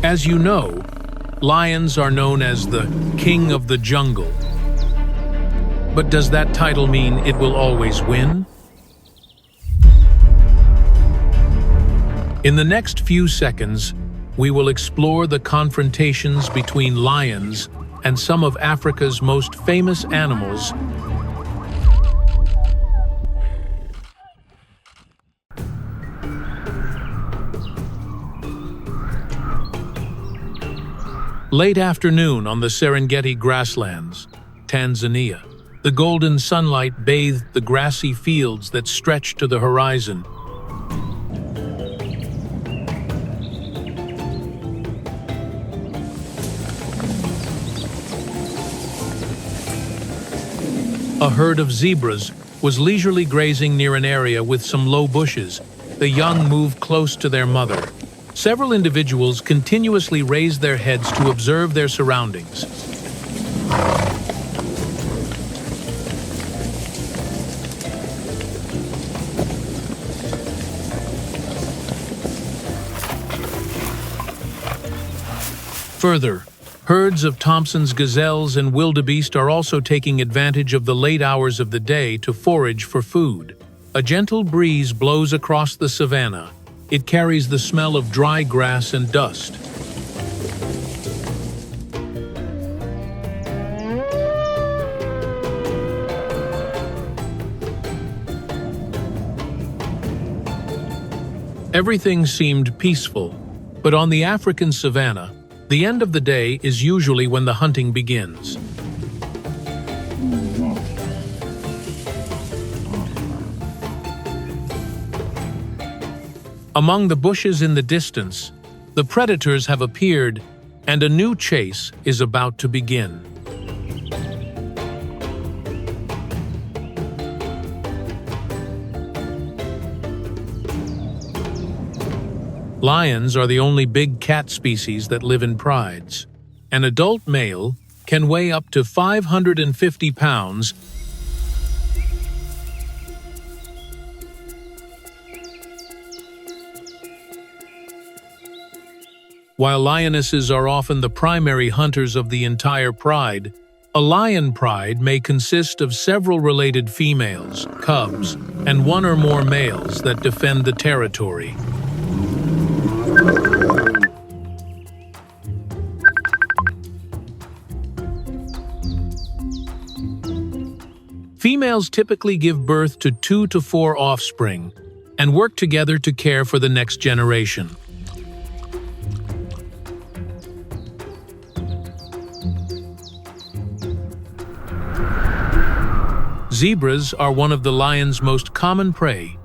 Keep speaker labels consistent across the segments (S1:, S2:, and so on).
S1: As you know, lions are known as the king of the jungle. But does that title mean it will always win? In the next few seconds, we will explore the confrontations between lions and some of Africa's most famous animals. Late afternoon on the Serengeti grasslands, Tanzania. The golden sunlight bathed the grassy fields that stretched to the horizon. A herd of zebras was leisurely grazing near an area with some low bushes. The young moved close to their mother. Several individuals continuously raised their heads to observe their surroundings. Further, herds of Thompson's gazelles and wildebeest are also taking advantage of the late hours of the day to forage for food. A gentle breeze blows across the savannah. It carries the smell of dry grass and dust. Everything seemed peaceful, but on the African savannah, the end of the day is usually when the hunting begins. Among the bushes in the distance, the predators have appeared, and a new chase is about to begin. Lions are the only big cat species that live in prides. An adult male can weigh up to 550 pounds, while lionesses are often the primary hunters of the entire pride. A lion pride may consist of several related females, cubs, and one or more males that defend the territory. Females typically give birth to 2 to 4 offspring and work together to care for the next generation. Zebras are one of the lion's most common prey.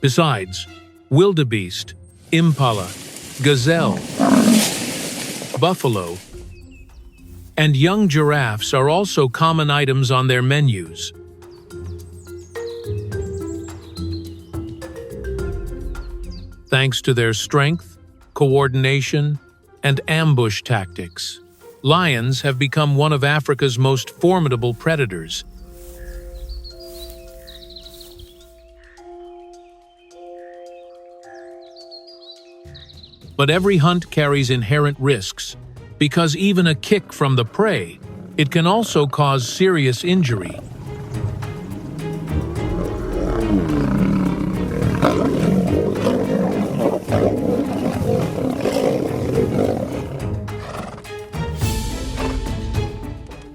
S1: Besides, wildebeest, impala, gazelle, buffalo, and young giraffes are also common items on their menus. Thanks to their strength, coordination, and ambush tactics, lions have become one of Africa's most formidable predators. But every hunt carries inherent risks, because even a kick from the prey, it can also cause serious injury.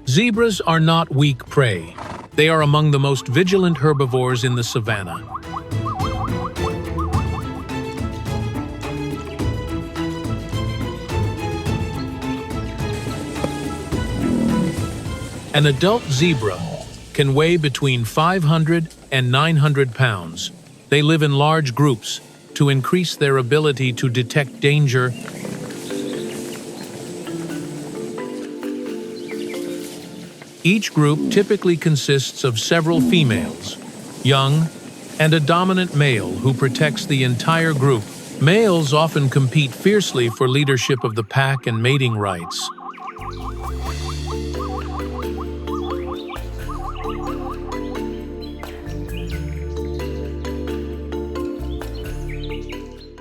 S1: Zebras are not weak prey. They are among the most vigilant herbivores in the savannah. An adult zebra can weigh between 500 and 900 pounds. They live in large groups to increase their ability to detect danger. Each group typically consists of several females, young, and a dominant male who protects the entire group. Males often compete fiercely for leadership of the pack and mating rights.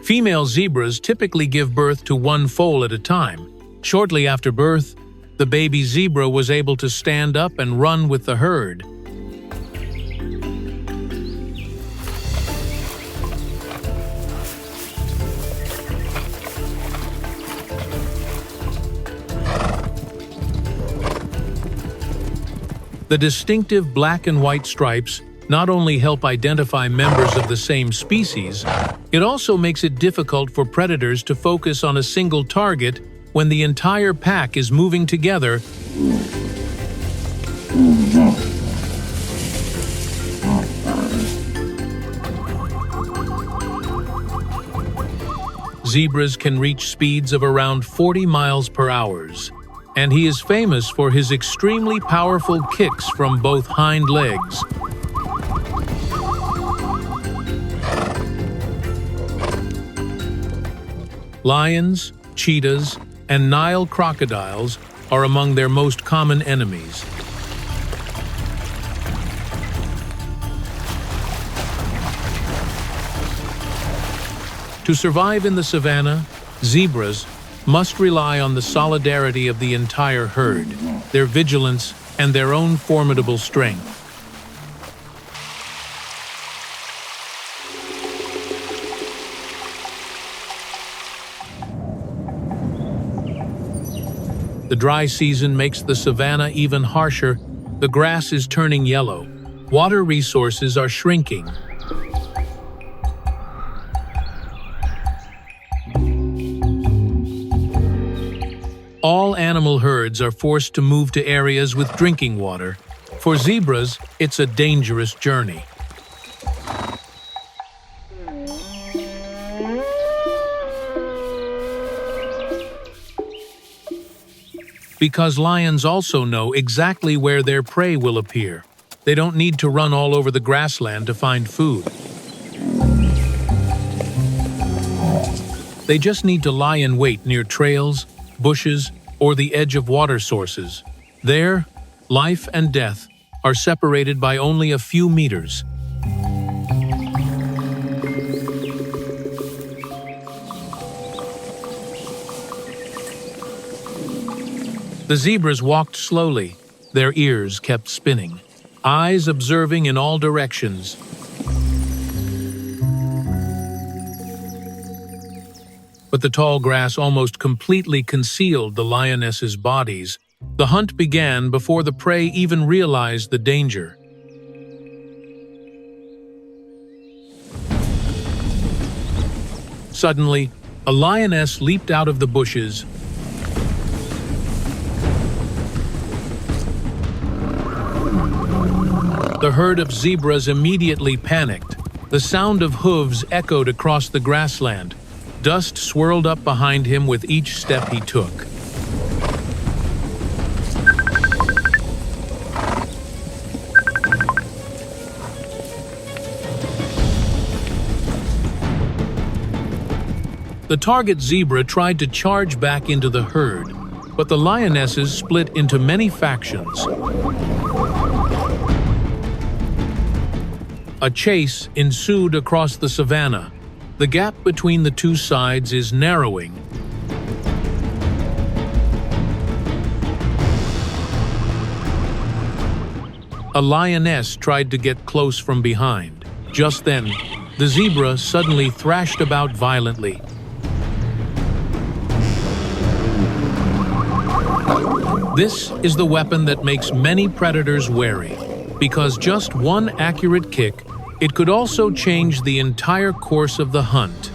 S1: Female zebras typically give birth to one foal at a time. Shortly after birth, the baby zebra was able to stand up and run with the herd. The distinctive black and white stripes not only help identify members of the same species, it also makes it difficult for predators to focus on a single target when the entire pack is moving together. Zebras can reach speeds of around 40 miles per hour, and he is famous for his extremely powerful kicks from both hind legs. Lions, cheetahs, and Nile crocodiles are among their most common enemies. To survive in the savannah, zebras must rely on the solidarity of the entire herd, their vigilance, and their own formidable strength. The dry season makes the savannah even harsher. The grass is turning yellow. Water resources are shrinking. All animal herds are forced to move to areas with drinking water. For zebras, it's a dangerous journey. Because lions also know exactly where their prey will appear. They don't need to run all over the grassland to find food. They just need to lie in wait near trails, bushes, or the edge of water sources. There, life and death are separated by only a few meters. The zebras walked slowly, their ears kept spinning, eyes observing in all directions. But the tall grass almost completely concealed the lionesses' bodies. The hunt began before the prey even realized the danger. Suddenly, a lioness leaped out of the bushes. The herd of zebras immediately panicked. The sound of hooves echoed across the grassland. Dust swirled up behind him with each step he took. The target zebra tried to charge back into the herd, but the lionesses split into many factions. A chase ensued across the savannah. The gap between the two sides is narrowing. A lioness tried to get close from behind. Just then, the zebra suddenly thrashed about violently. This is the weapon that makes many predators wary, because just one accurate kick, it could also change the entire course of the hunt.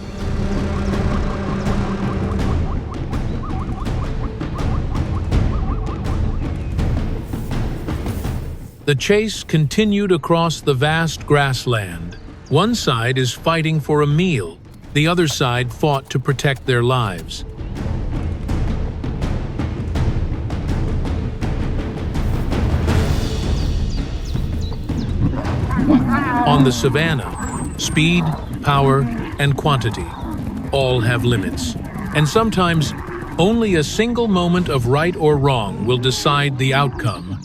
S1: The chase continued across the vast grassland. One side is fighting for a meal, the other side fought to protect their lives. On the savannah, speed, power, and quantity all have limits, and sometimes only a single moment of right or wrong will decide the outcome.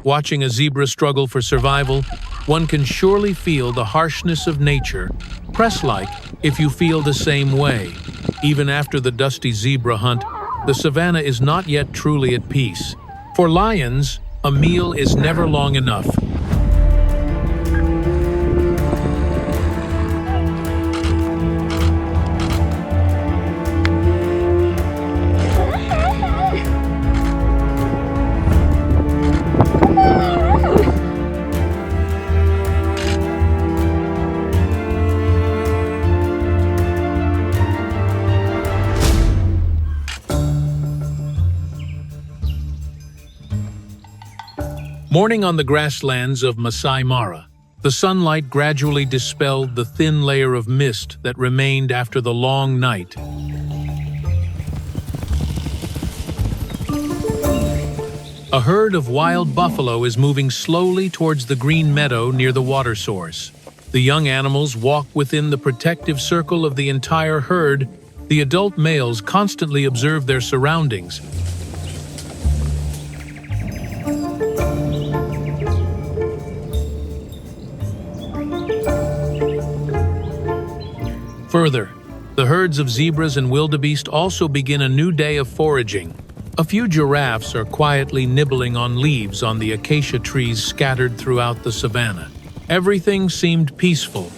S1: Watching a zebra struggle for survival, one can surely feel the harshness of nature. Press like if you feel the same way. Even after the dusty zebra hunt, the savannah is not yet truly at peace. For lions, a meal is never long enough. Morning on the grasslands of Masai Mara, the sunlight gradually dispelled the thin layer of mist that remained after the long night. A herd of wild buffalo is moving slowly towards the green meadow near the water source. The young animals walk within the protective circle of the entire herd. The adult males constantly observe their surroundings. Further, the herds of zebras and wildebeest also begin a new day of foraging. A few giraffes are quietly nibbling on leaves on the acacia trees scattered throughout the savannah. Everything seemed peaceful.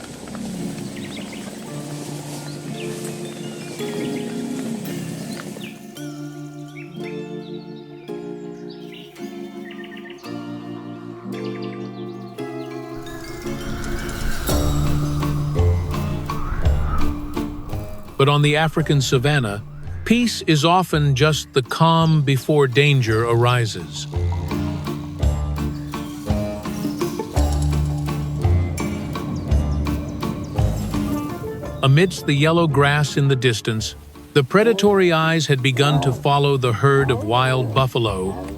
S1: But on the African savannah, peace is often just the calm before danger arises. Amidst the yellow grass in the distance, the predatory eyes had begun to follow the herd of wild buffalo.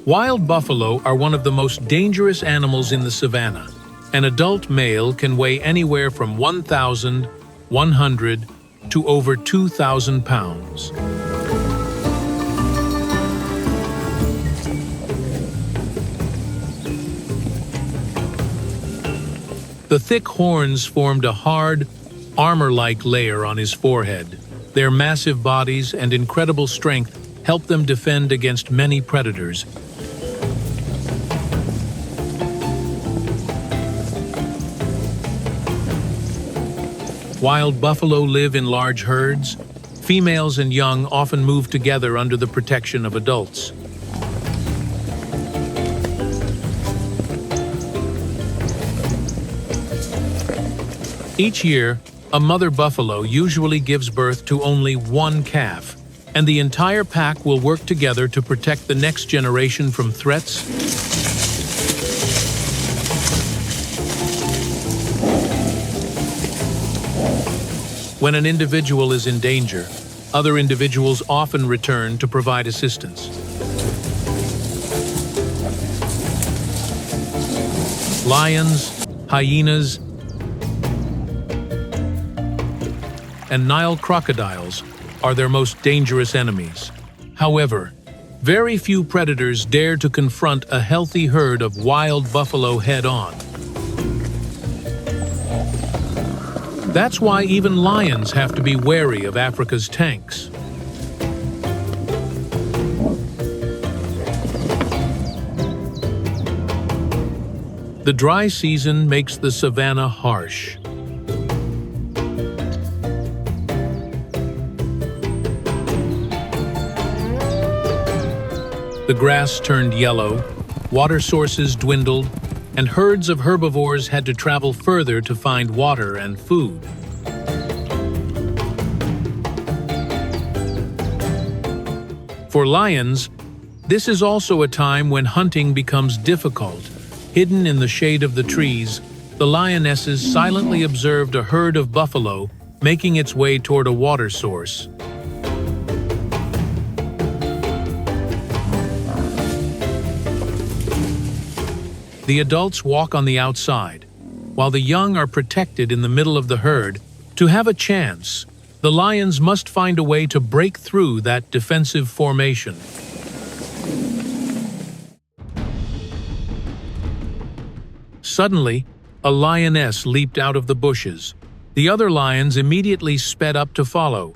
S1: Wild buffalo are one of the most dangerous animals in the savannah. An adult male can weigh anywhere from 1,100 to over 2,000 pounds. The thick horns formed a hard, armor-like layer on his forehead. Their massive bodies and incredible strength help them defend against many predators. Wild buffalo live in large herds. Females and young often move together under the protection of adults. Each year, a mother buffalo usually gives birth to only one calf, and the entire pack will work together to protect the next generation from threats. When an individual is in danger, other individuals often return to provide assistance. Lions, hyenas, and Nile crocodiles are their most dangerous enemies. However, very few predators dare to confront a healthy herd of wild buffalo head-on. That's why even lions have to be wary of Africa's tanks. The dry season makes the savannah harsh. The grass turned yellow, water sources dwindled, and herds of herbivores had to travel further to find water and food. For lions, this is also a time when hunting becomes difficult. Hidden in the shade of the trees, the lionesses silently observed a herd of buffalo making its way toward a water source. The adults walk on the outside, while the young are protected in the middle of the herd. To have a chance, the lions must find a way to break through that defensive formation. Suddenly, a lioness leaped out of the bushes. The other lions immediately sped up to follow.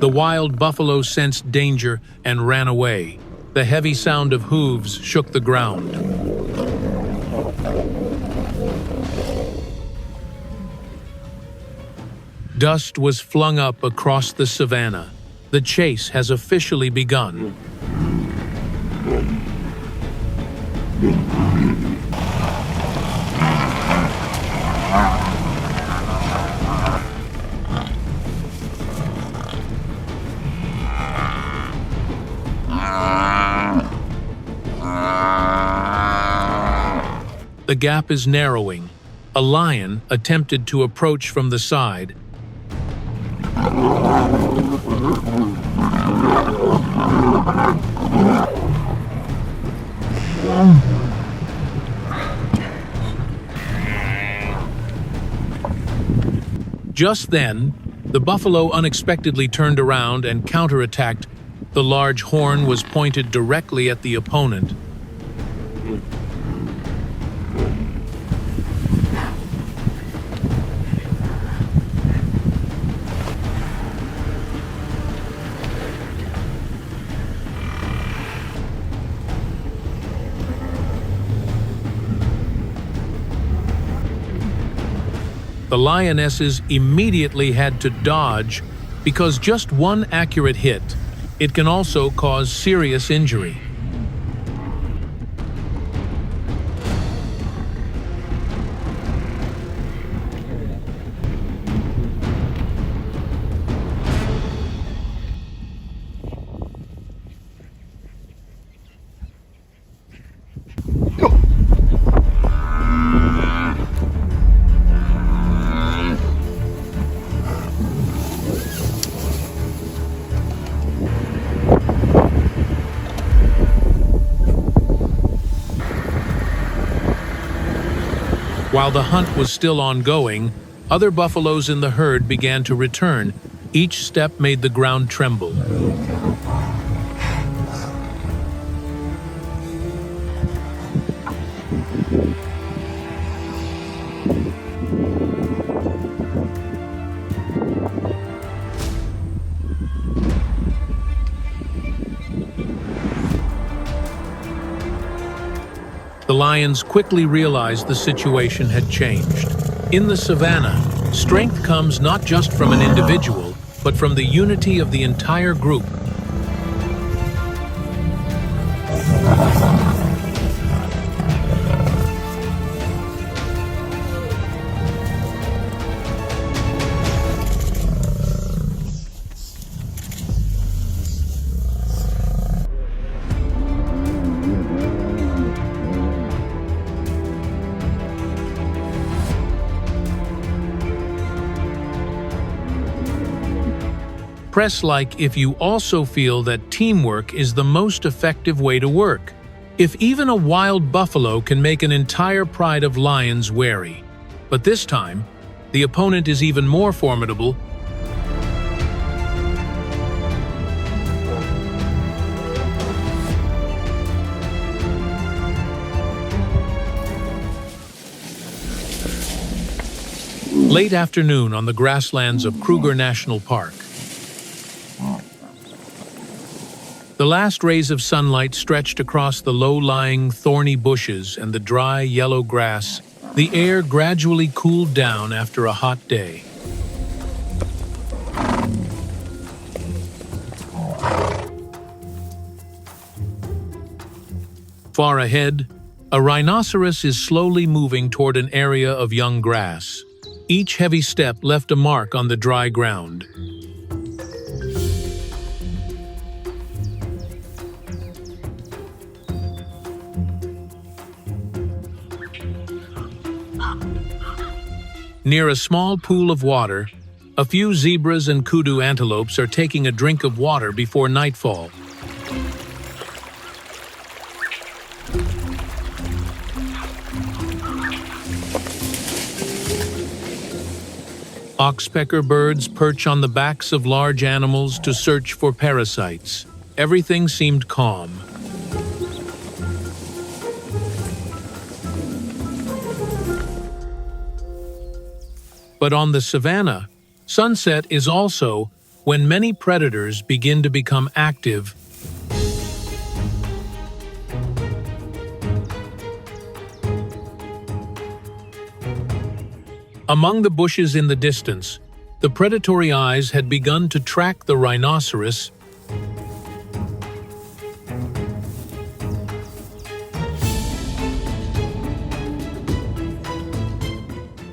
S1: The wild buffalo sensed danger and ran away. The heavy sound of hooves shook the ground. Dust was flung up across the savannah. The chase has officially begun. The gap is narrowing. A lion attempted to approach from the side. Just then, the buffalo unexpectedly turned around and counterattacked. The large horn was pointed directly at the opponent. The lionesses immediately had to dodge because just one accurate hit, it can also cause serious injury. While the hunt was still ongoing, other buffaloes in the herd began to return. Each step made the ground tremble. The lions quickly realized the situation had changed. In the savannah, strength comes not just from an individual, but from the unity of the entire group. Press like if you also feel that teamwork is the most effective way to work. If even a wild buffalo can make an entire pride of lions wary. But this time, the opponent is even more formidable. Late afternoon on the grasslands of Kruger National Park. The last rays of sunlight stretched across the low-lying, thorny bushes and the dry, yellow grass. The air gradually cooled down after a hot day. Far ahead, a rhinoceros is slowly moving toward an area of young grass. Each heavy step left a mark on the dry ground. Near a small pool of water, a few zebras and kudu antelopes are taking a drink of water before nightfall. Oxpecker birds perch on the backs of large animals to search for parasites. Everything seemed calm. But on the savannah, sunset is also when many predators begin to become active. Among the bushes in the distance, the predatory eyes had begun to track the rhinoceros.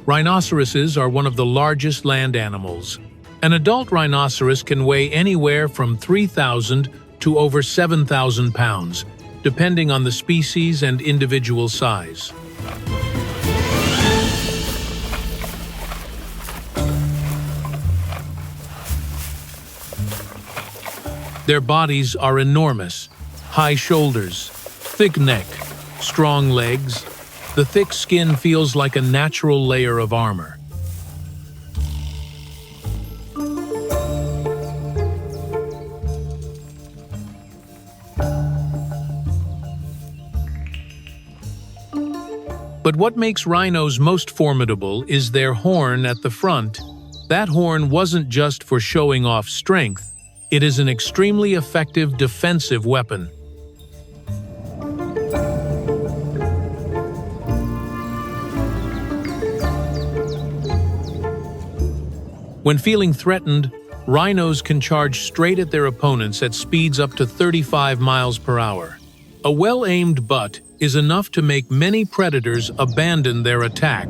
S1: Rhinoceroses are one of the largest land animals. An adult rhinoceros can weigh anywhere from 3,000 to over 7,000 pounds, depending on the species and individual size. Their bodies are enormous: high shoulders, thick neck, strong legs. The thick skin feels like a natural layer of armor. But what makes rhinos most formidable is their horn at the front. That horn wasn't just for showing off strength. It is an extremely effective defensive weapon. When feeling threatened, rhinos can charge straight at their opponents at speeds up to 35 miles per hour. A well-aimed butt is enough to make many predators abandon their attack.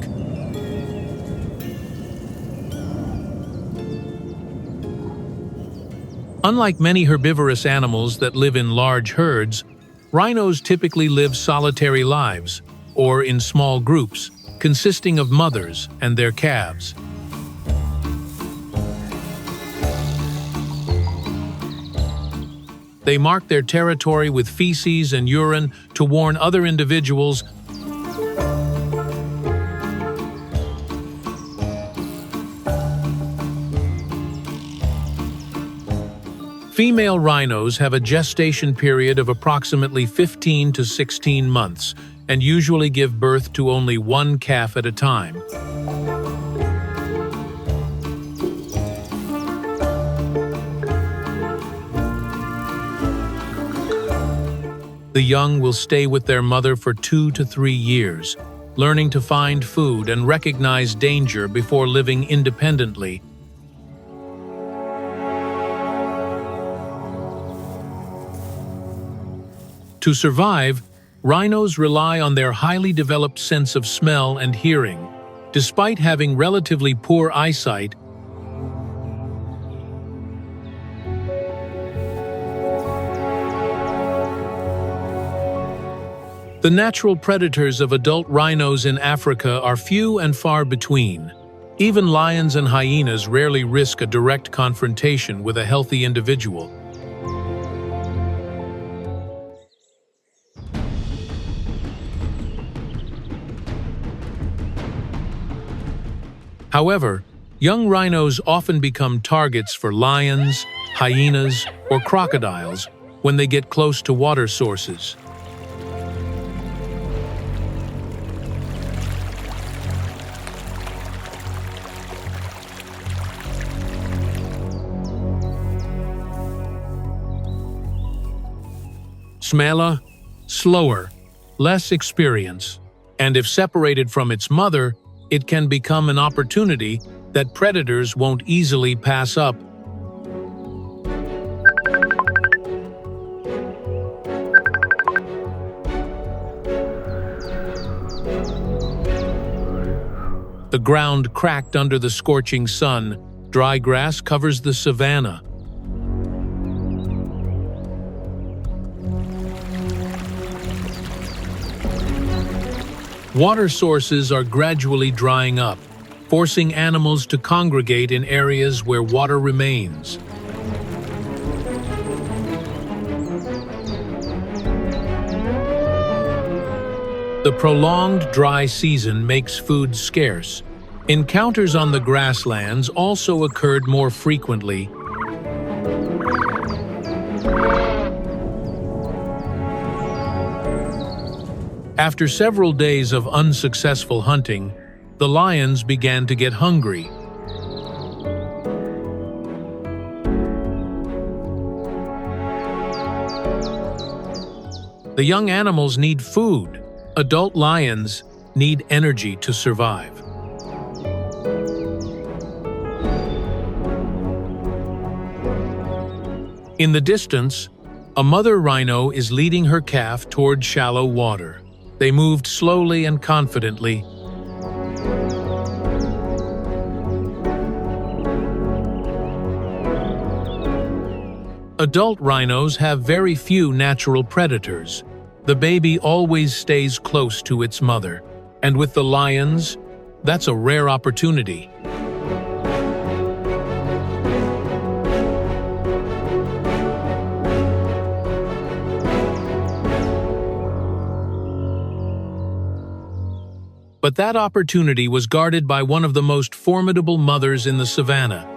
S1: Unlike many herbivorous animals that live in large herds, rhinos typically live solitary lives, or in small groups, consisting of mothers and their calves. They mark their territory with feces and urine to warn other individuals. Female rhinos have a gestation period of approximately 15 to 16 months and usually give birth to only one calf at a time. The young will stay with their mother for 2 to 3 years, learning to find food and recognize danger before living independently. To survive, rhinos rely on their highly developed sense of smell and hearing. Despite having relatively poor eyesight, the natural predators of adult rhinos in Africa are few and far between. Even lions and hyenas rarely risk a direct confrontation with a healthy individual. However, young rhinos often become targets for lions, hyenas, or crocodiles when they get close to water sources. Smaller, slower, less experience, and if separated from its mother, it can become an opportunity that predators won't easily pass up. The ground cracked under the scorching sun. Dry grass covers the savannah. Water sources are gradually drying up, forcing animals to congregate in areas where water remains. The prolonged dry season makes food scarce. Encounters on the grasslands also occurred more frequently. After several days of unsuccessful hunting, the lions began to get hungry. The young animals need food. Adult lions need energy to survive. In the distance, a mother rhino is leading her calf toward shallow water. They moved slowly and confidently. Adult rhinos have very few natural predators. The baby always stays close to its mother. And with the lions, that's a rare opportunity. But that opportunity was guarded by one of the most formidable mothers in the savannah.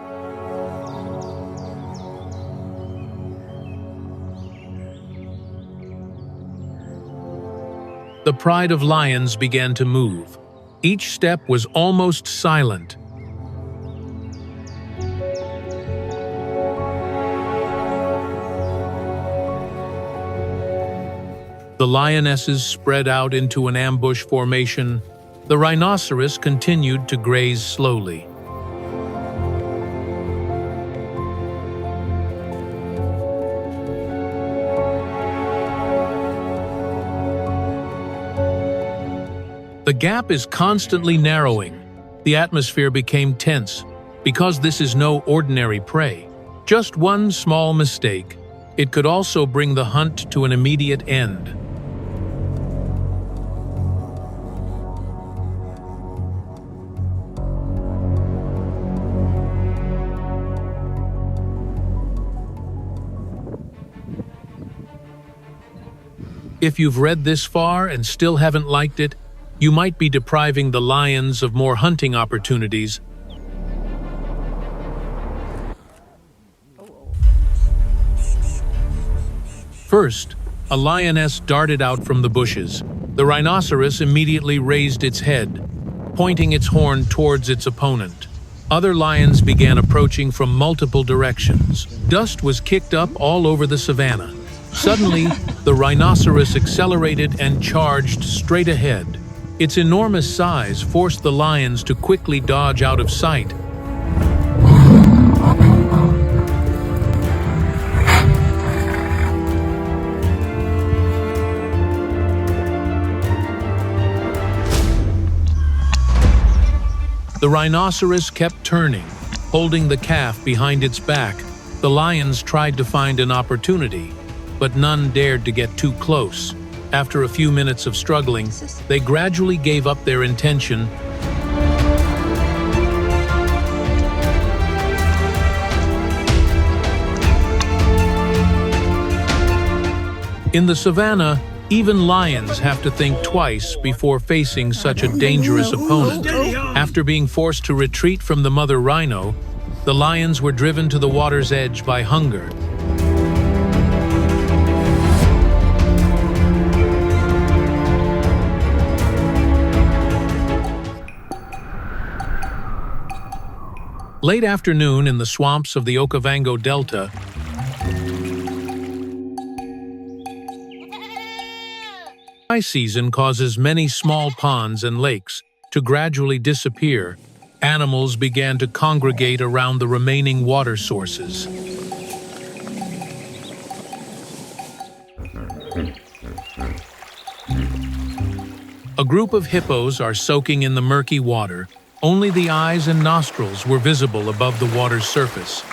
S1: The pride of lions began to move. Each step was almost silent. The lionesses spread out into an ambush formation. The rhinoceros continued to graze slowly. The gap is constantly narrowing. The atmosphere became tense because this is no ordinary prey. Just one small mistake, it could also bring the hunt to an immediate end. If you've read this far and still haven't liked it, you might be depriving the lions of more hunting opportunities. First, a lioness darted out from the bushes. The rhinoceros immediately raised its head, pointing its horn towards its opponent. Other lions began approaching from multiple directions. Dust was kicked up all over the savannah. Suddenly, the rhinoceros accelerated and charged straight ahead. Its enormous size forced the lions to quickly dodge out of sight. The rhinoceros kept turning, holding the calf behind its back. The lions tried to find an opportunity, but none dared to get too close. After a few minutes of struggling, they gradually gave up their intention. In the savannah, even lions have to think twice before facing such a dangerous opponent. After being forced to retreat from the mother rhino, the lions were driven to the water's edge by hunger. Late afternoon in the swamps of the Okavango Delta, dry season causes many small ponds and lakes to gradually disappear. Animals began to congregate around the remaining water sources. A group of hippos are soaking in the murky water. Only the eyes and nostrils were visible above the water's surface.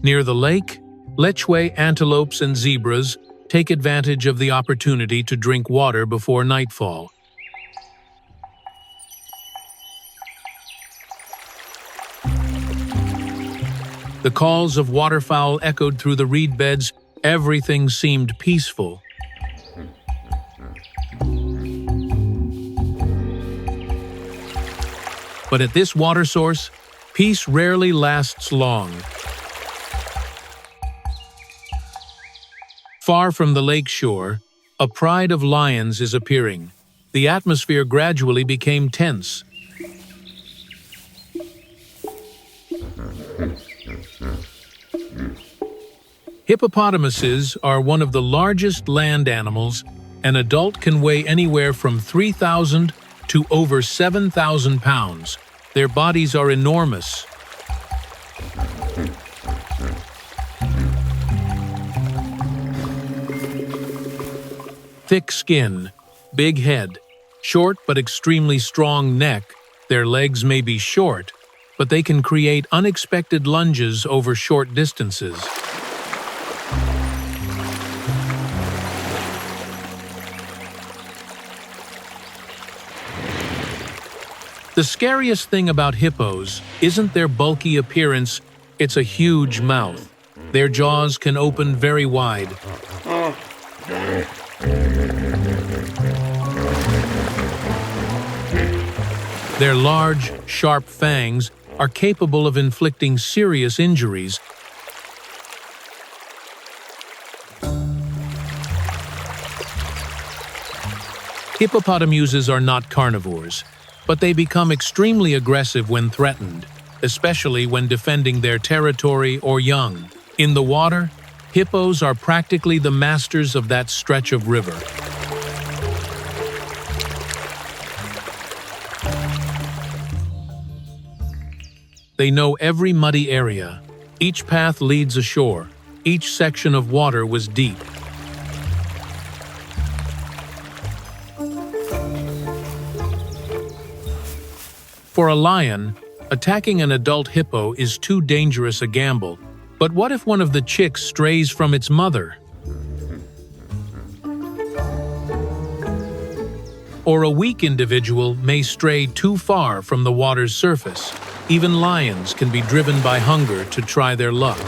S1: Near the lake, lechwe antelopes and zebras take advantage of the opportunity to drink water before nightfall. The calls of waterfowl echoed through the reed beds. Everything seemed peaceful. But at this water source, peace rarely lasts long. Far from the lake shore, a pride of lions is appearing. The atmosphere gradually became tense. Hippopotamuses are one of the largest land animals. An adult can weigh anywhere from 3,000 to over 7,000 pounds. Their bodies are enormous. Thick skin, big head, short but extremely strong neck. Their legs may be short, but they can create unexpected lunges over short distances. The scariest thing about hippos isn't their bulky appearance, it's a huge mouth. Their jaws can open very wide. Their large, sharp fangs are capable of inflicting serious injuries. Hippopotamuses are not carnivores, but they become extremely aggressive when threatened, especially when defending their territory or young. In the water, hippos are practically the masters of that stretch of river. They know every muddy area. Each path leads ashore. Each section of water was deep. For a lion, attacking an adult hippo is too dangerous a gamble. But what if one of the chicks strays from its mother? Or a weak individual may stray too far from the water's surface. Even lions can be driven by hunger to try their luck.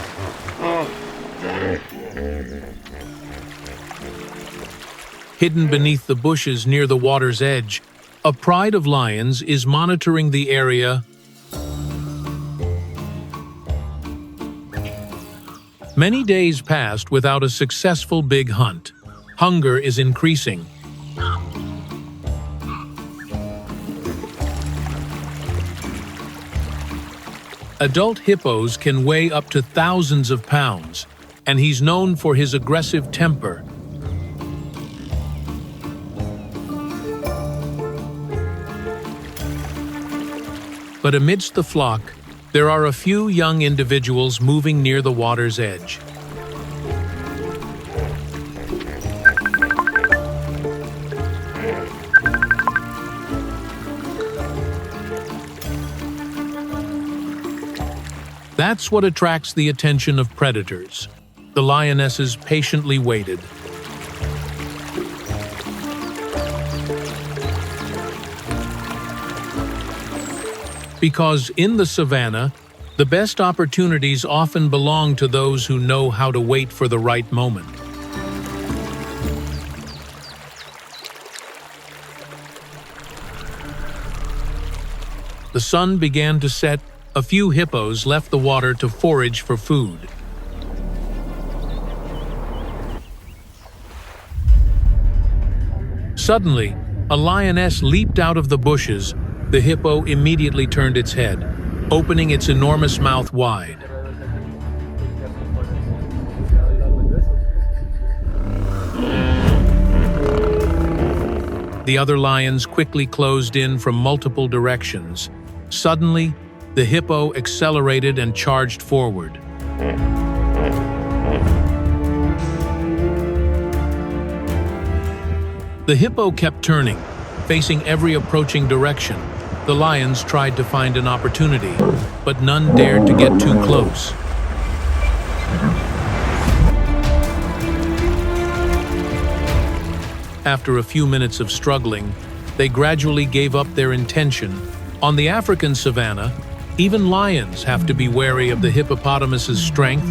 S1: Hidden beneath the bushes near the water's edge, a pride of lions is monitoring the area. Many days passed without a successful big hunt. Hunger is increasing. Adult hippos can weigh up to thousands of pounds, and he's known for his aggressive temper. But amidst the flock, there are a few young individuals moving near the water's edge. That's what attracts the attention of predators. The lionesses patiently waited. Because in the savannah, the best opportunities often belong to those who know how to wait for the right moment. The sun began to set. A few hippos left the water to forage for food. Suddenly, a lioness leaped out of the bushes. The hippo immediately turned its head, opening its enormous mouth wide. The other lions quickly closed in from multiple directions. Suddenly, the hippo accelerated and charged forward. The hippo kept turning, facing every approaching direction. The lions tried to find an opportunity, but none dared to get too close. After a few minutes of struggling, they gradually gave up their intention. On the African savannah, Even lions have to be wary of the hippopotamus's strength.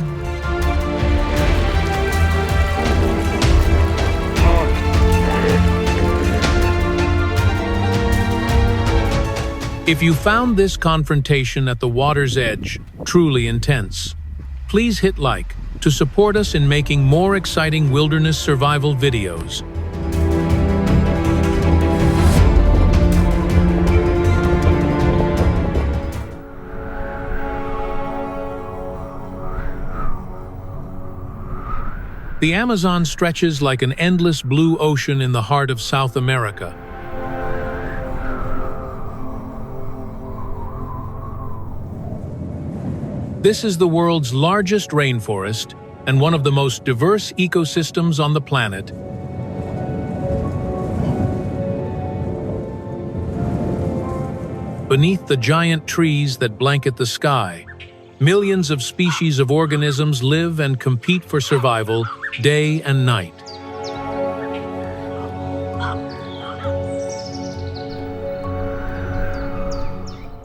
S1: If you found this confrontation at the water's edge truly intense, please hit like to support us in making more exciting wilderness survival videos. The Amazon stretches like an endless blue ocean in the heart of South America. This is the world's largest rainforest and one of the most diverse ecosystems on the planet. Beneath the giant trees that blanket the sky, millions of species of organisms live and compete for survival day and night.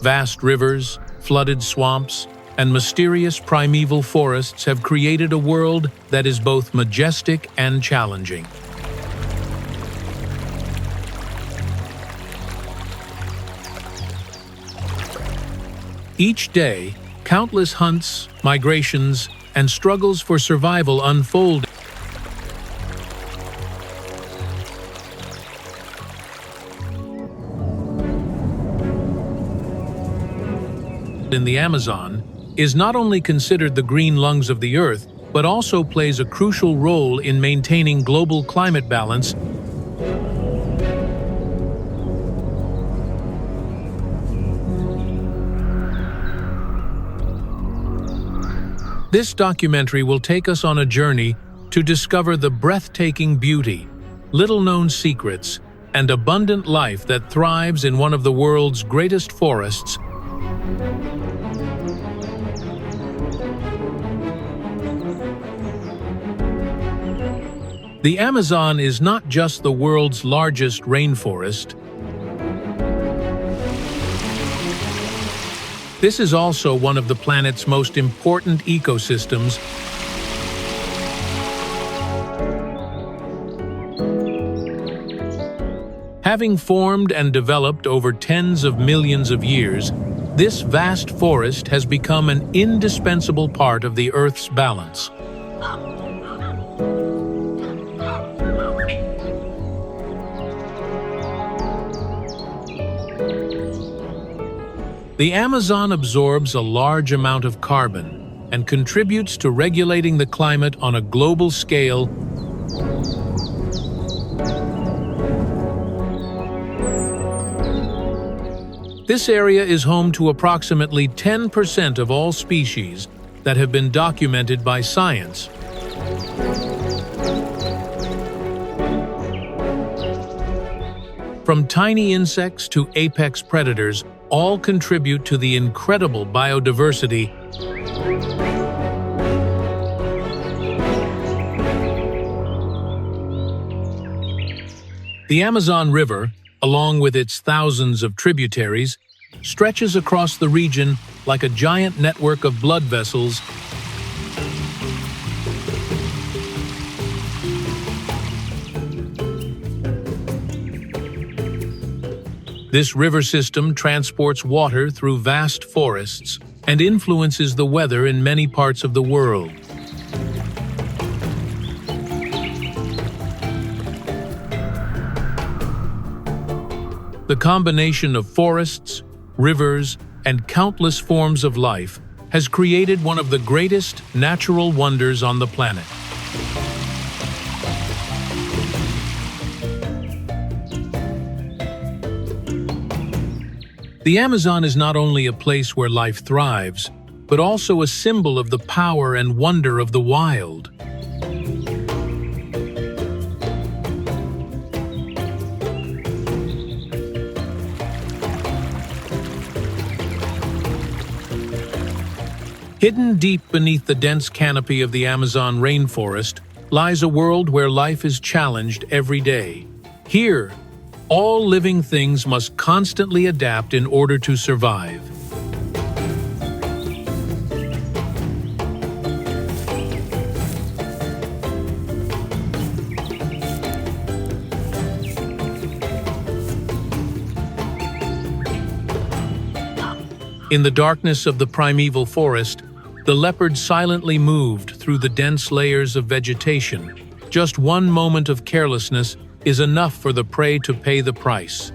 S1: Vast rivers, flooded swamps, and mysterious primeval forests have created a world that is both majestic and challenging. Each day, countless hunts, migrations, and struggles for survival unfold in the Amazon is not only considered the green lungs of the Earth, but also plays a crucial role in maintaining global climate balance. This documentary will take us on a journey to discover the breathtaking beauty, little-known secrets, and abundant life that thrives in one of the world's greatest forests. The Amazon is not just the world's largest rainforest. This is also one of the planet's most important ecosystems. Having formed and developed over tens of millions of years, this vast forest has become an indispensable part of the Earth's balance. The Amazon absorbs a large amount of carbon and contributes to regulating the climate on a global scale. This area is home to approximately 10% of all species that have been documented by science. From tiny insects to apex predators, all contribute to the incredible biodiversity. The Amazon River, along with its thousands of tributaries, stretches across the region like a giant network of blood vessels. This river system transports water through vast forests and influences the weather in many parts of the world. The combination of forests, rivers, and countless forms of life has created one of the greatest natural wonders on the planet. The Amazon is not only a place where life thrives, but also a symbol of the power and wonder of the wild. Hidden deep beneath the dense canopy of the Amazon rainforest lies a world where life is challenged every day. Here, all living things must constantly adapt in order to survive. In the darkness of the primeval forest, the leopard silently moved through the dense layers of vegetation. Just one moment of carelessness is enough for the prey to pay the price.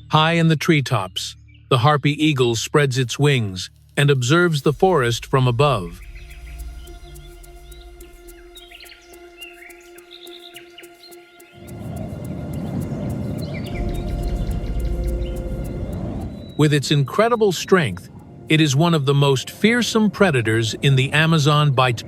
S1: High in the treetops, the harpy eagle spreads its wings and observes the forest from above. With its incredible strength, it is one of the most fearsome predators in the Amazon bite.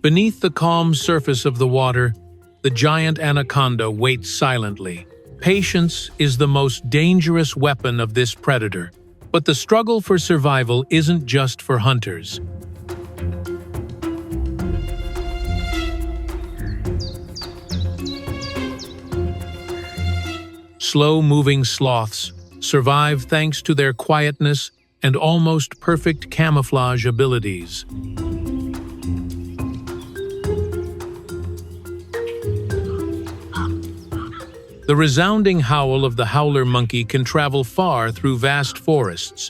S1: Beneath the calm surface of the water, the giant anaconda waits silently. Patience is the most dangerous weapon of this predator, but the struggle for survival isn't just for hunters. Slow-moving sloths survive thanks to their quietness and almost perfect camouflage abilities. The resounding howl of the howler monkey can travel far through vast forests.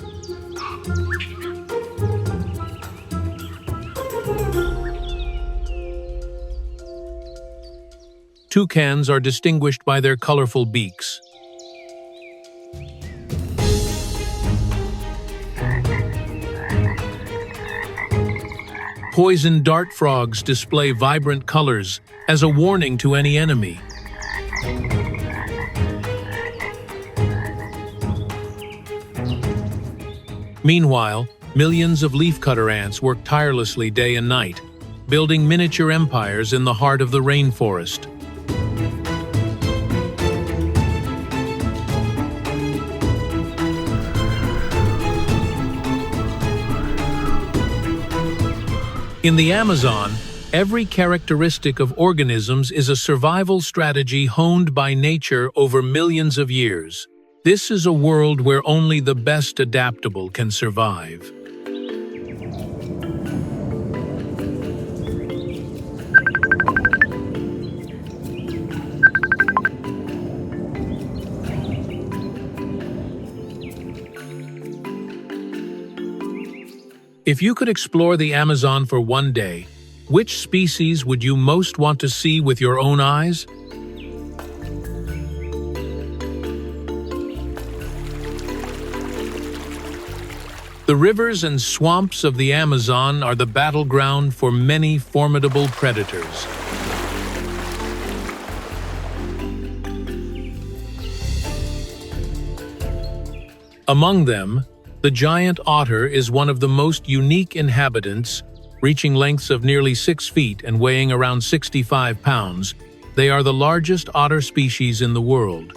S1: Toucans are distinguished by their colorful beaks. Poison dart frogs display vibrant colors as a warning to any enemy. Meanwhile, millions of leafcutter ants work tirelessly day and night, building miniature empires in the heart of the rainforest. In the Amazon, every characteristic of organisms is a survival strategy honed by nature over millions of years. This is a world where only the best adaptable can survive. If you could explore the Amazon for one day, which species would you most want to see with your own eyes? The rivers and swamps of the Amazon are the battleground for many formidable predators. Among them, the giant otter is one of the most unique inhabitants, reaching lengths of nearly 6 feet and weighing around 65 pounds. They are the largest otter species in the world.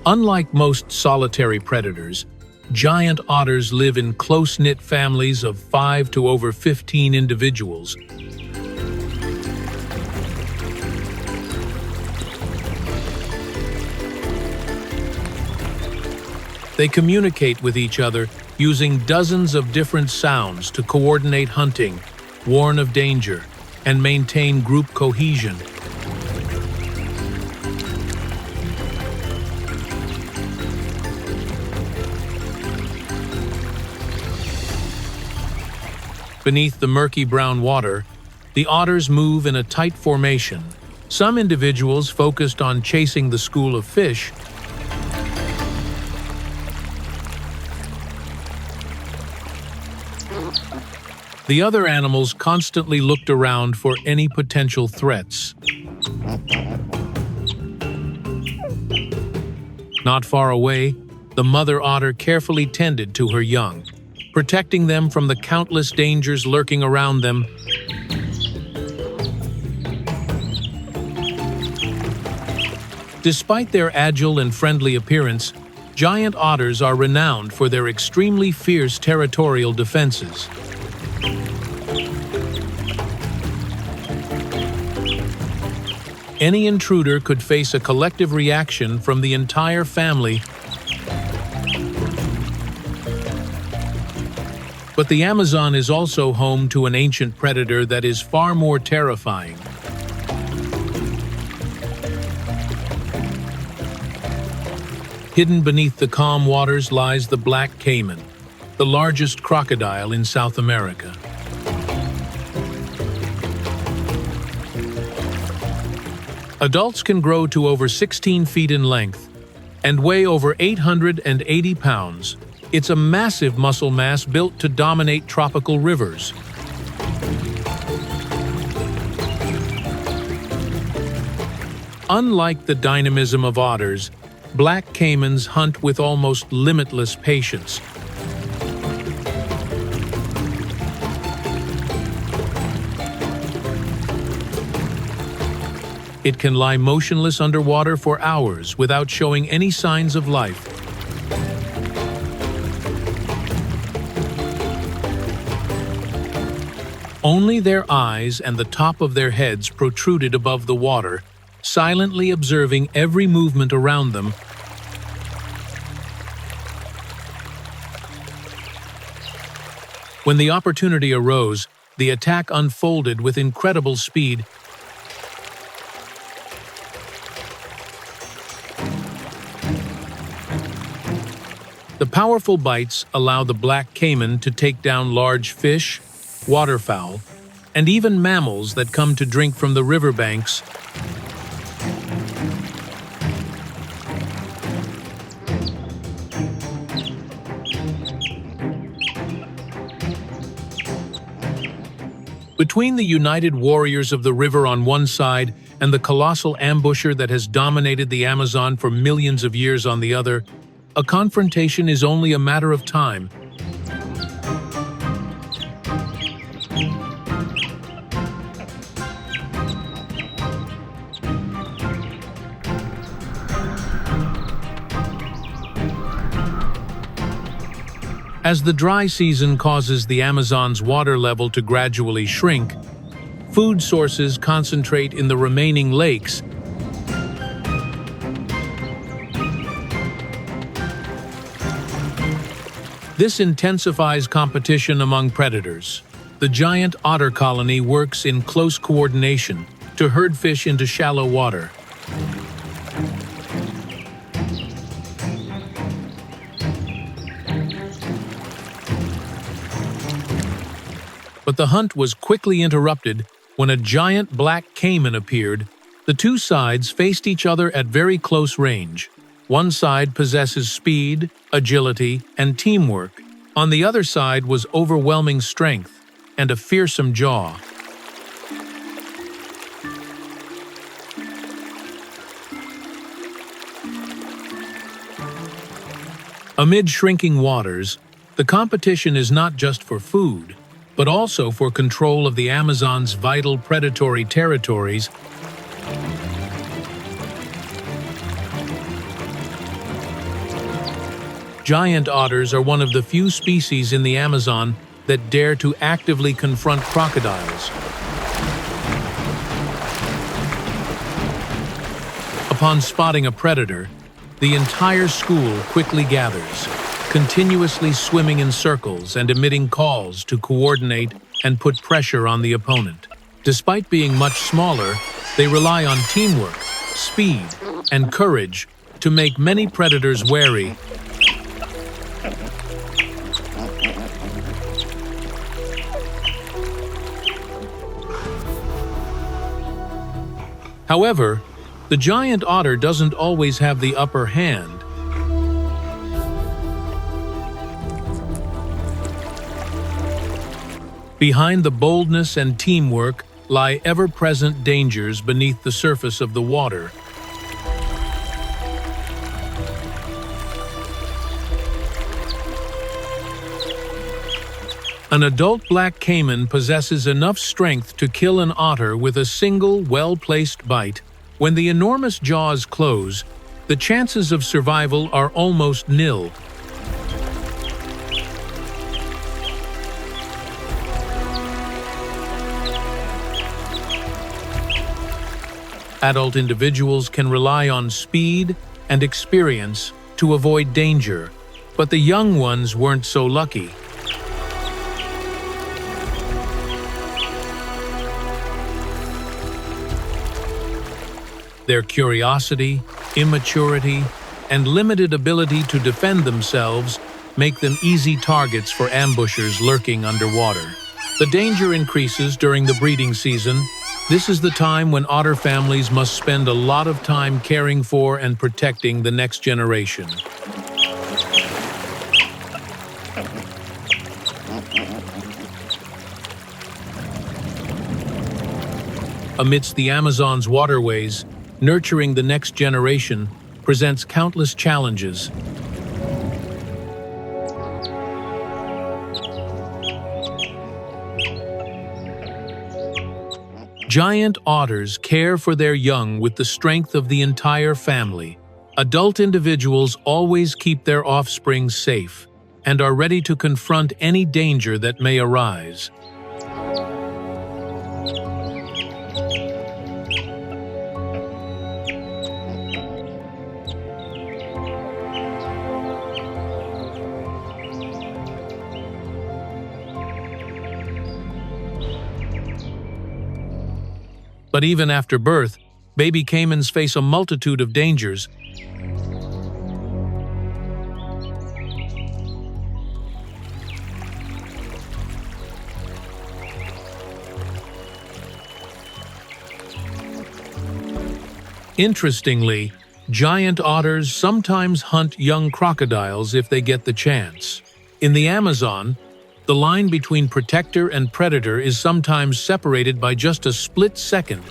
S1: Unlike most solitary predators, giant otters live in close-knit families of 5 to over 15 individuals. They communicate with each other using dozens of different sounds to coordinate hunting, warn of danger, and maintain group cohesion. Beneath the murky brown water, the otters move in a tight formation. Some individuals focused on chasing the school of fish, the other animals constantly looked around for any potential threats. Not far away, the mother otter carefully tended to her young, protecting them from the countless dangers lurking around them. Despite their agile and friendly appearance, giant otters are renowned for their extremely fierce territorial defenses. Any intruder could face a collective reaction from the entire family. But the Amazon is also home to an ancient predator that is far more terrifying. Hidden beneath the calm waters lies the black caiman, the largest crocodile in South America. Adults can grow to over 16 feet in length and weigh over 880 pounds. It's a massive muscle mass built to dominate tropical rivers. Unlike the dynamism of otters, black caimans hunt with almost limitless patience. It can lie motionless underwater for hours without showing any signs of life. Only their eyes and the top of their heads protruded above the water, silently observing every movement around them. When the opportunity arose, the attack unfolded with incredible speed. The powerful bites allow the black caiman to take down large fish, waterfowl, and even mammals that come to drink from the riverbanks. Between the united warriors of the river on one side and the colossal ambusher that has dominated the Amazon for millions of years on the other, a confrontation is only a matter of time. As the dry season causes the Amazon's water level to gradually shrink, food sources concentrate in the remaining lakes. This intensifies competition among predators. The giant otter colony works in close coordination to herd fish into shallow water. But the hunt was quickly interrupted when a giant black caiman appeared. The two sides faced each other at very close range. One side possesses speed, agility, and teamwork. On the other side was overwhelming strength and a fearsome jaw. Amid shrinking waters, the competition is not just for food, but also for control of the Amazon's vital predatory territories. Giant otters are one of the few species in the Amazon that dare to actively confront crocodiles. Upon spotting a predator, the entire school quickly gathers, continuously swimming in circles and emitting calls to coordinate and put pressure on the opponent. Despite being much smaller, they rely on teamwork, speed, and courage to make many predators wary. However, the giant otter doesn't always have the upper hand. Behind the boldness and teamwork lie ever-present dangers beneath the surface of the water. An adult black caiman possesses enough strength to kill an otter with a single, well-placed bite. When the enormous jaws close, the chances of survival are almost nil. Adult individuals can rely on speed and experience to avoid danger, but the young ones weren't so lucky. Their curiosity, immaturity, and limited ability to defend themselves make them easy targets for ambushers lurking underwater. The danger increases during the breeding season. This is the time when otter families must spend a lot of time caring for and protecting the next generation. Amidst the Amazon's waterways, nurturing the next generation presents countless challenges. Giant otters care for their young with the strength of the entire family. Adult individuals always keep their offspring safe and are ready to confront any danger that may arise. But even after birth, baby caimans face a multitude of dangers. Interestingly, giant otters sometimes hunt young crocodiles if they get the chance. In the Amazon, the line between protector and predator is sometimes separated by just a split second.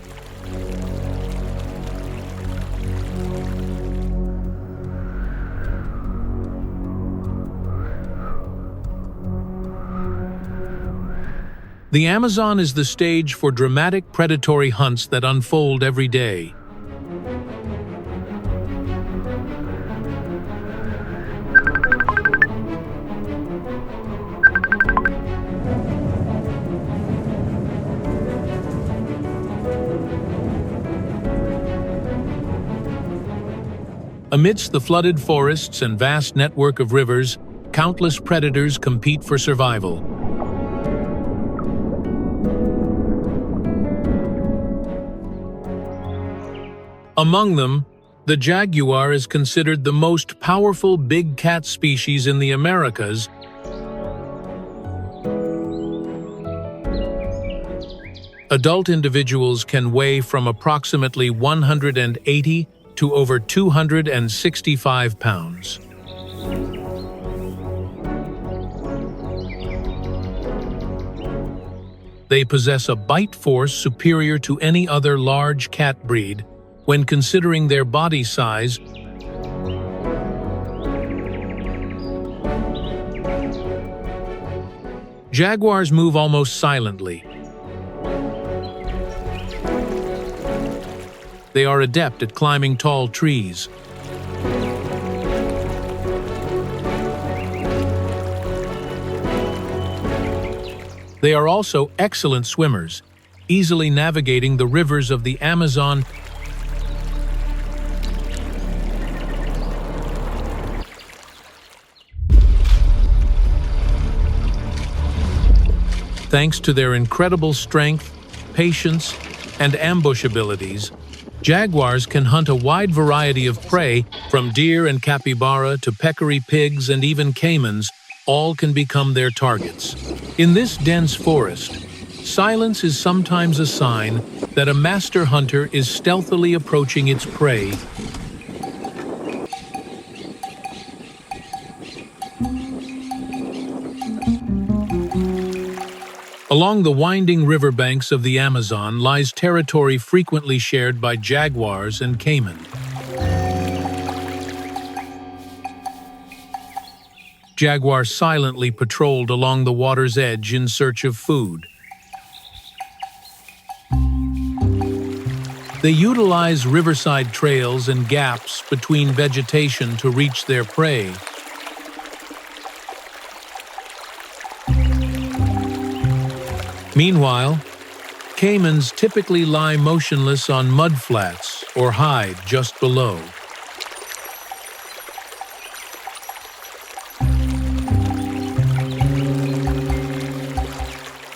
S1: The Amazon is the stage for dramatic predatory hunts that unfold every day. Amidst the flooded forests and vast network of rivers, countless predators compete for survival. Among them, the jaguar is considered the most powerful big cat species in the Americas. Adult individuals can weigh from approximately 180 to over 265 pounds. They possess a bite force superior to any other large cat breed when considering their body size. Jaguars move almost silently. They are adept at climbing tall trees. They are also excellent swimmers, easily navigating the rivers of the Amazon. Thanks to their incredible strength, patience, and ambush abilities, jaguars can hunt a wide variety of prey, from deer and capybara to peccary pigs and even caimans. All can become their targets. In this dense forest, silence is sometimes a sign that a master hunter is stealthily approaching its prey. Along the winding riverbanks of the Amazon lies territory frequently shared by jaguars and caiman. Jaguars silently patrolled along the water's edge in search of food. They utilize riverside trails and gaps between vegetation to reach their prey. Meanwhile, caimans typically lie motionless on mudflats or hide just below.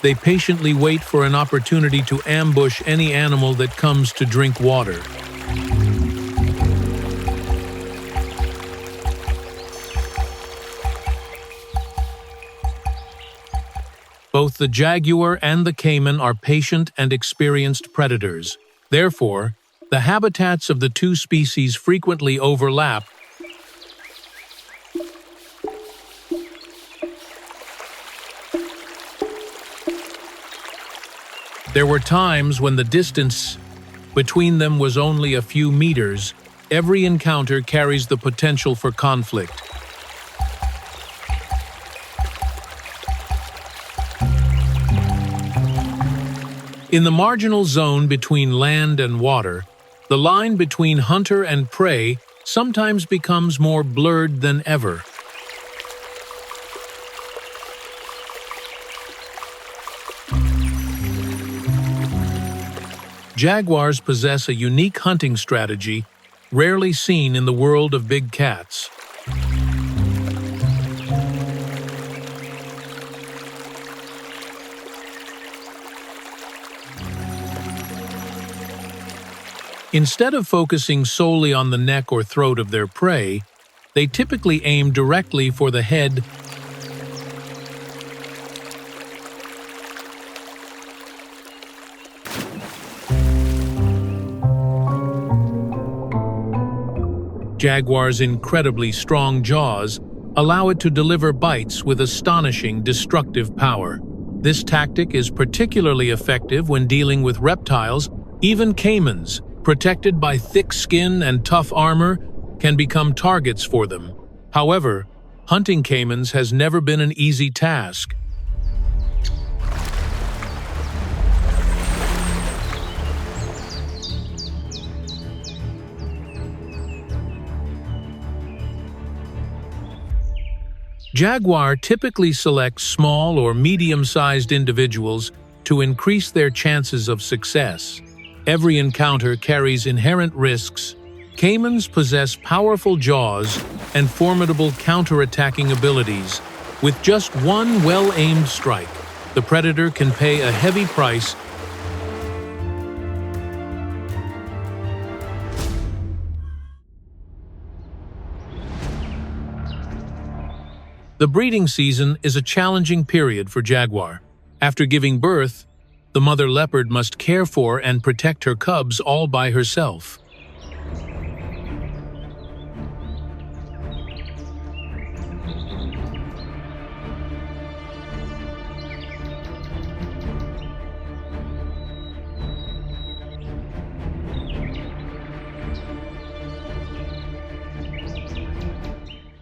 S1: They patiently wait for an opportunity to ambush any animal that comes to drink water. Both the jaguar and the caiman are patient and experienced predators. Therefore, the habitats of the two species frequently overlap. There were times when the distance between them was only a few meters. Every encounter carries the potential for conflict. In the marginal zone between land and water, the line between hunter and prey sometimes becomes more blurred than ever. Jaguars possess a unique hunting strategy rarely seen in the world of big cats. Instead of focusing solely on the neck or throat of their prey, they typically aim directly for the head. Jaguar's incredibly strong jaws allow it to deliver bites with astonishing destructive power. This tactic is particularly effective when dealing with reptiles. Even caimans, protected by thick skin and tough armor, can become targets for them. However, hunting caimans has never been an easy task. Jaguar typically selects small or medium-sized individuals to increase their chances of success. Every encounter carries inherent risks. Caimans possess powerful jaws and formidable counter-attacking abilities. With just one well-aimed strike, the predator can pay a heavy price. The breeding season is a challenging period for jaguar. After giving birth, the mother leopard must care for and protect her cubs all by herself.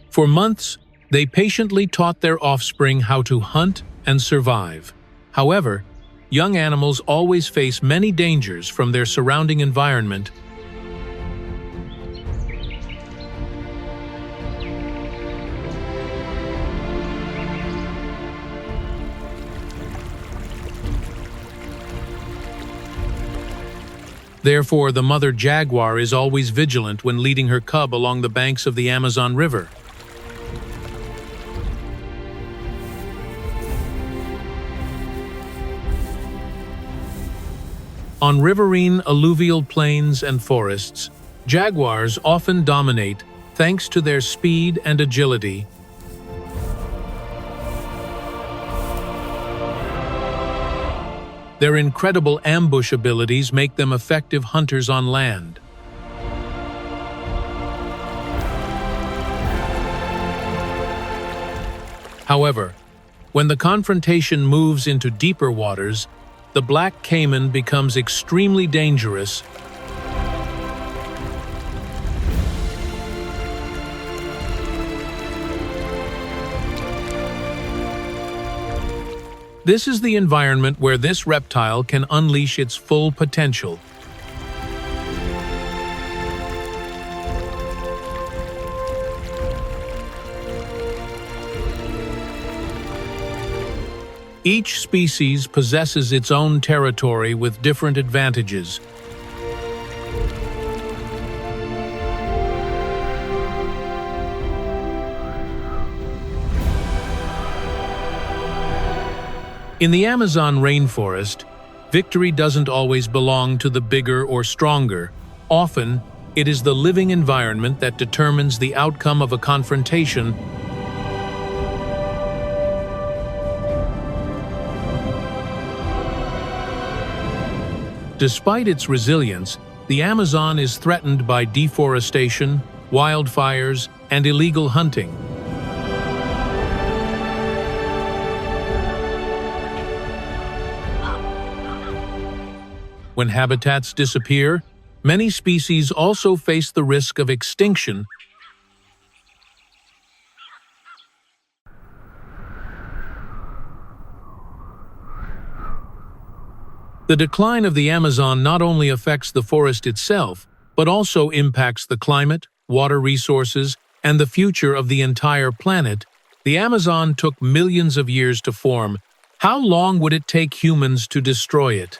S1: For months, they patiently taught their offspring how to hunt and survive. However, young animals always face many dangers from their surrounding environment. Therefore, the mother jaguar is always vigilant when leading her cub along the banks of the Amazon River. On riverine alluvial plains and forests, jaguars often dominate thanks to their speed and agility. Their incredible ambush abilities make them effective hunters on land. However, when the confrontation moves into deeper waters, the black caiman becomes extremely dangerous. This is the environment where this reptile can unleash its full potential. Each species possesses its own territory with different advantages. In the Amazon rainforest, victory doesn't always belong to the bigger or stronger. Often, it is the living environment that determines the outcome of a confrontation. Despite its resilience, the Amazon is threatened by deforestation, wildfires, and illegal hunting. When habitats disappear, many species also face the risk of extinction. The decline of the Amazon not only affects the forest itself, but also impacts the climate, water resources, and the future of the entire planet. The Amazon took millions of years to form. How long would it take humans to destroy it?